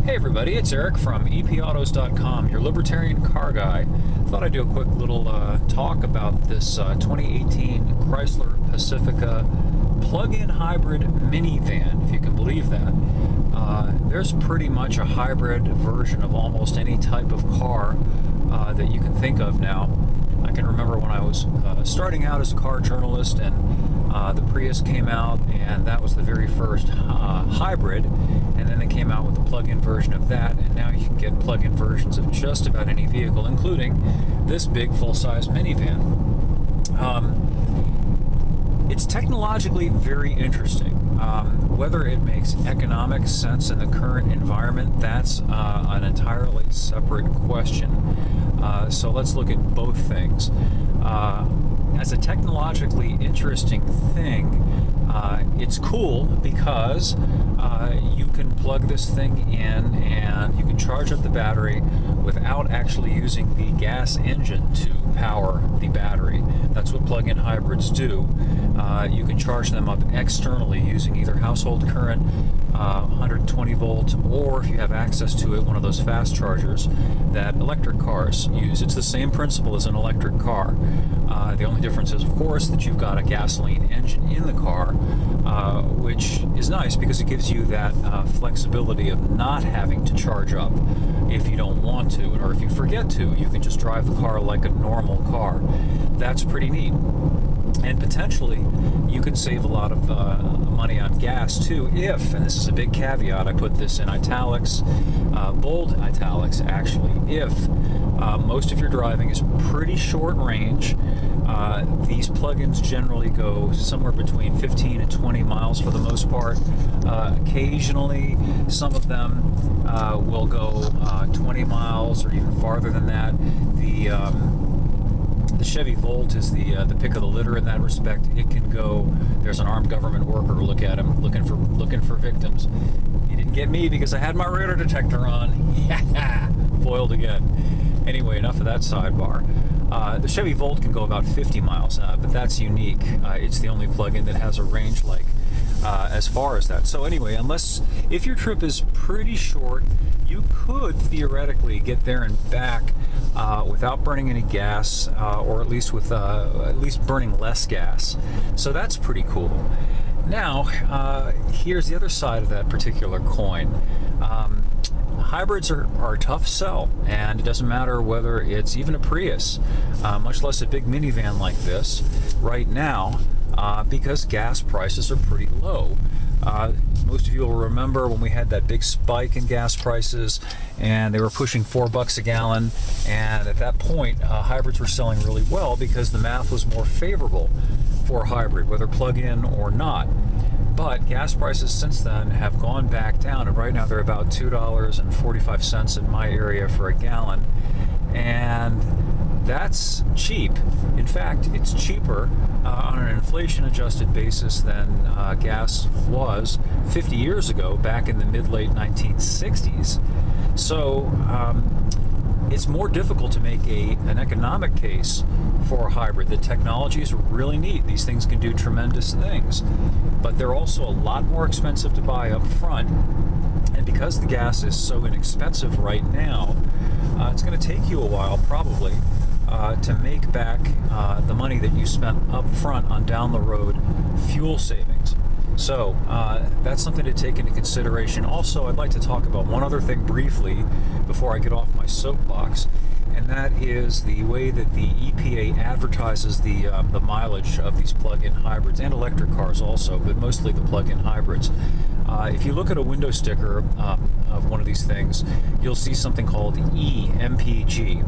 Hey everybody, it's Eric from epautos.com, your libertarian car guy. Thought I'd do a quick little talk about this 2018 Chrysler Pacifica plug-in hybrid minivan, if you can believe that. There's pretty much a hybrid version of almost any type of car that you can think of now. I can remember when I was starting out as a car journalist, and the Prius came out, and that was the very first hybrid, and then they came out with the plug-in version of that, and now you can get plug-in versions of just about any vehicle, including this big full-size minivan. It's technologically very interesting. Whether it makes economic sense in the current environment, that's an entirely separate question. So let's look at both things. As a technologically interesting thing, it's cool because you can plug this thing in and you can charge up the battery without actually using the gas engine to power the battery. That's what plug-in hybrids do. You can charge them up externally using either household current, 120 volt, or if you have access to it, one of those fast chargers that electric cars use. It's the same principle as an electric car. The only difference is, of course, that you've got a gasoline engine in the car, which is nice because it gives you that flexibility of not having to charge up if you don't want to, or if you forget to. You can just drive the car like a normal car. That's pretty neat. And potentially, you could save a lot of money on gas too if, and this is a big caveat, I put this in italics, bold italics actually, if most of your driving is pretty short range. These plugins generally go somewhere between 15 and 20 miles for the most part. Occasionally, some of them will go 20 miles or even farther than that. The Chevy Volt is the pick of the litter in that respect. It can go. There's an armed government worker. Look at him, looking for victims. He didn't get me because I had my radar detector on. Yeah, foiled again. Anyway, enough of that sidebar. The Chevy Volt can go about 50 miles, but that's unique. It's the only plug-in that has a range like as far as that. So anyway, if your trip is pretty short, you could theoretically get there and back without burning any gas, or at least burning less gas. So that's pretty cool. Now, here's the other side of that particular coin. Hybrids are a tough sell, and it doesn't matter whether it's even a Prius, much less a big minivan like this right now, because gas prices are pretty low. Most of you will remember when we had that big spike in gas prices and they were pushing $4 a gallon, and at that point hybrids were selling really well because the math was more favorable for a hybrid, whether plug-in or not. But gas prices since then have gone back down, and right now they're about $2.45 in my area for a gallon, and that's cheap. In fact, it's cheaper on an inflation-adjusted basis than gas was 50 years ago, back in the mid-late 1960s. So it's more difficult to make an economic case for a hybrid. The technology is really neat. These things can do tremendous things, but they're also a lot more expensive to buy up front. And because the gas is so inexpensive right now, it's going to take you a while probably to make back the money that you spent up front on down the road fuel savings. So that's something to take into consideration. Also, I'd like to talk about one other thing briefly before I get off my soapbox, and that is the way that the EPA advertises the mileage of these plug-in hybrids and electric cars also, but mostly the plug-in hybrids. If you look at a window sticker of one of these things, you'll see something called EMPG.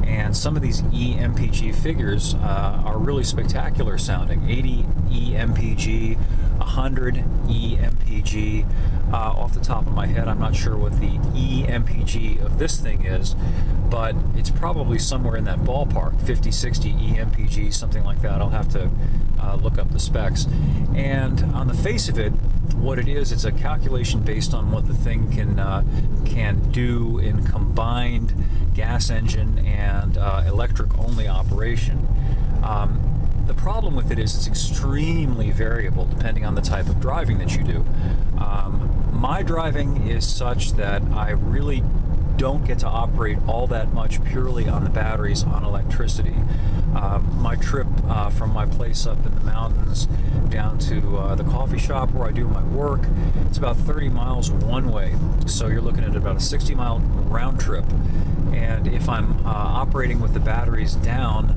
And some of these EMPG figures are really spectacular sounding. 80 EMPG, 100 EMPG. Off the top of my head, I'm not sure what the EMPG of this thing is, but it's probably somewhere in that ballpark, 50, 60 EMPG, something like that. I'll have to look up the specs. And on the face of it, what it is, it's a calculation based on what the thing can do in combined gas engine and electric only operation. The problem with it is it's extremely variable depending on the type of driving that you do. My driving is such that I really don't get to operate all that much purely on the batteries on electricity. My trip from my place up in the mountains down to the coffee shop where I do my work, it's about 30 miles one way. So you're looking at about a 60-mile round trip. And if I'm operating with the batteries down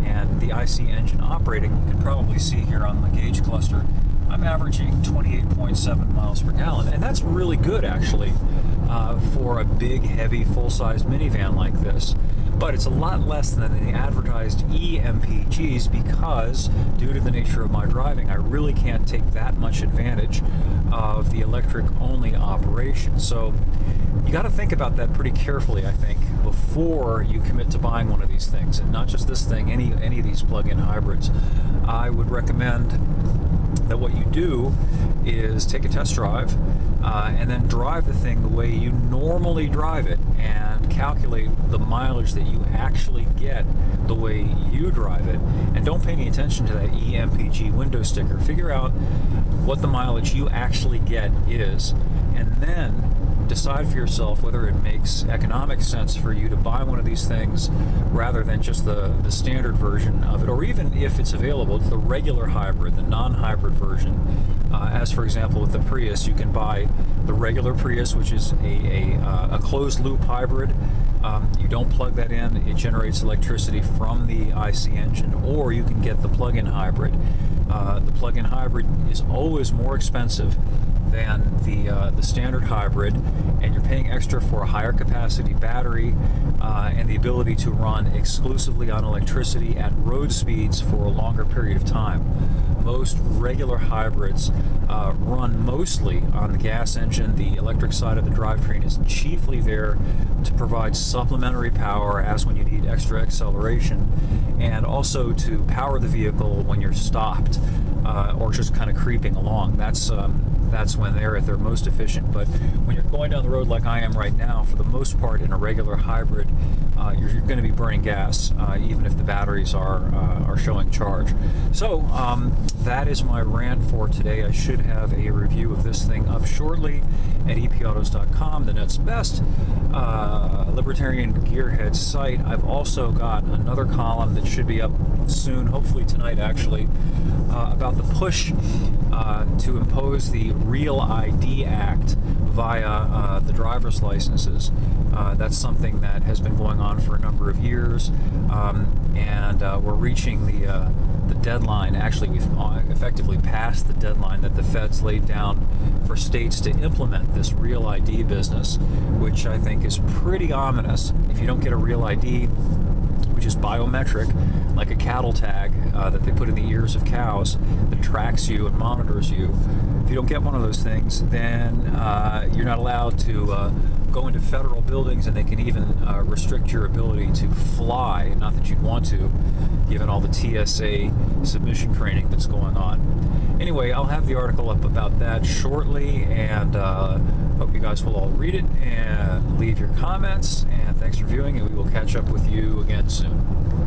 and the IC engine operating, you can probably see here on the gauge cluster, I'm averaging 28.7 miles per gallon. And that's really good, actually, for a big, heavy, full-size minivan like this. But it's a lot less than the advertised EMPGs because, due to the nature of my driving, I really can't take that much advantage of the electric-only operation. So you got to think about that pretty carefully, I think, before you commit to buying one of these things. And not just this thing, any of these plug-in hybrids. I would recommend that what you do is take a test drive and then drive the thing the way you normally drive it and calculate the mileage that you actually get the way you drive it. And don't pay any attention to that EMPG window sticker. Figure out what the mileage you actually get is, and then decide for yourself whether it makes economic sense for you to buy one of these things rather than just the standard version of it, or even if it's available, the regular hybrid, the non-hybrid version. As for example, with the Prius, you can buy the regular Prius, which is a closed-loop hybrid. You don't plug that in; it generates electricity from the IC engine, or you can get the plug-in hybrid. The plug-in hybrid is always more expensive than the standard hybrid, and you're paying extra for a higher capacity battery and the ability to run exclusively on electricity at road speeds for a longer period of time. Most regular hybrids run mostly on the gas engine. The electric side of the drivetrain is chiefly there to provide supplementary power as when you need extra acceleration, and also to power the vehicle when you're stopped or just kind of creeping along. That's when they're at their most efficient. But when you're going down the road like I am right now, for the most part in a regular hybrid, you're going to be burning gas, even if the batteries are showing charge. So that is my rant for today. I should have a review of this thing up shortly at epautos.com, the net's best libertarian gearhead site. I've also got another column that should be up soon, hopefully tonight actually, about the push to impose the Real ID Act via the driver's licenses. That's something that has been going on for a number of years, and we're reaching the deadline. Actually, we've effectively passed the deadline that the feds laid down for states to implement this Real ID business, which I think is pretty ominous. If you don't get a Real ID, which is biometric, like a cattle tag that they put in the ears of cows that tracks you and monitors you. If you don't get one of those things, then you're not allowed to go into federal buildings, and they can even restrict your ability to fly. Not that you'd want to, given all the TSA submission training that's going on. Anyway, I'll have the article up about that shortly, and hope you guys will all read it and leave your comments. And thanks for viewing, and we will catch up with you again soon.